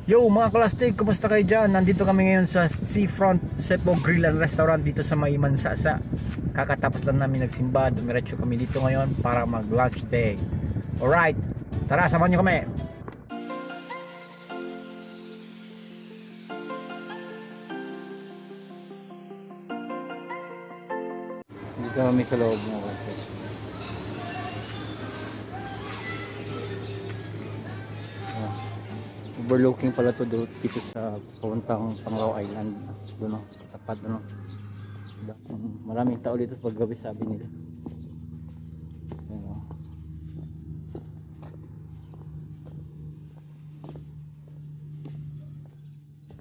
Yo mga Kalastig, kumusta kayo dyan? Nandito kami ngayon sa Seafront Cepo Grill and Restaurant dito sa May Mansasa. Kakatapos lang namin nagsimba, dumiretso kami dito ngayon para mag lunch day. Alright, tara samahan nyo kami. Dito kami sa loob mga Kalastig. Overlooking pala to dito sa papuntang Panglao Island. Doon, katapat doon. Maraming tao dito pag gabi, sabi nila. Ayan, oh.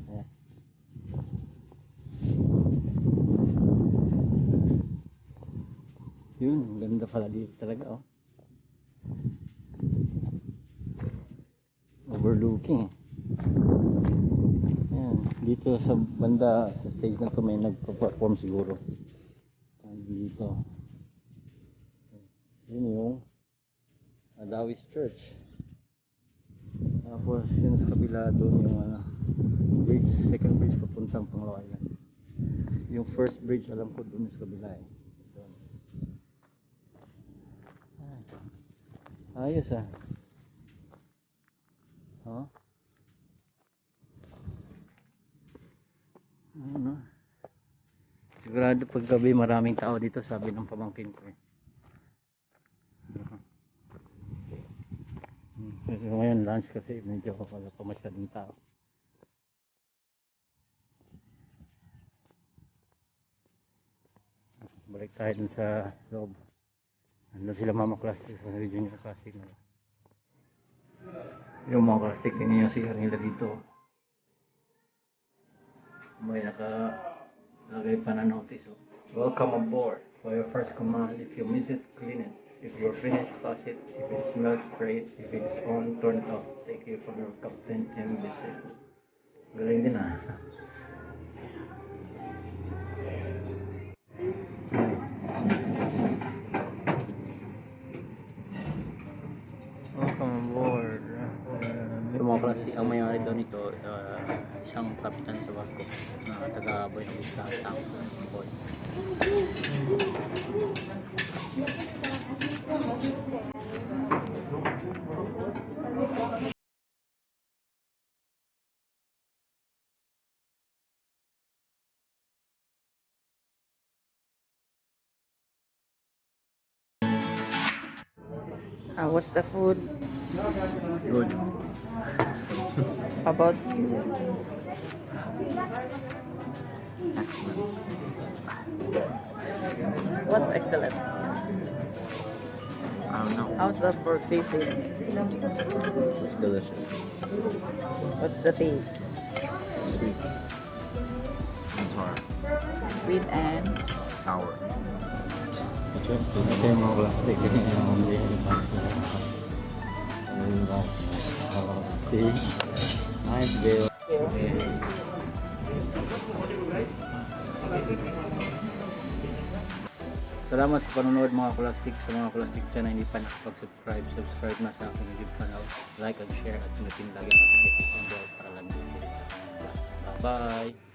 Ayan. Yun, ganda pala dito talaga, oh. Overlooking. Ayan, dito sa banda sa stage na to may nagpa-perform siguro. Dito. Yun yung Adawis Church. Tapos yun sa kabila doon yung bridge, second bridge papuntang Panglao Island. Yung first bridge alam ko doon sa kabila eh. Doon. Ayos ah. Oh. Ano? Sigurado pag gabi maraming tao dito, sabi ng pamangkin ko eh. Kasi ngayon lunch kasi medyo wala pa masyadong tao. Balik tayo dun sa loob. Nandun sila mama plastic sa junior plastic na. Yung mga plastic yun yung CR nila dito. May nakalagay pa na notice. Oh. Welcome aboard. For your first command, if you miss it, clean it. If you're finished, flush it. If it smells, spray it. If it's on, turn it off. Take care from your captain and be safe. Galing din ah. Welcome aboard. Yung mga plastic, ang mayari daw nito, isang kapitan sa barko na taga Buena Vista Town boy. What's the food? Good. About you? What's excellent? I don't know. How's the pork sisig? It's delicious. What's the taste? Sweet. It's hard. Sweet and Sour. Ito yung mga plastic. See? Nice bill. Salamat sa panonood mga plastic. Sa mga plastic dyan na hindi pa nakapag-subscribe, subscribe na sa aking YouTube channel. Like and share at pinutin lagi ang notification bell para lagi. Bye bye!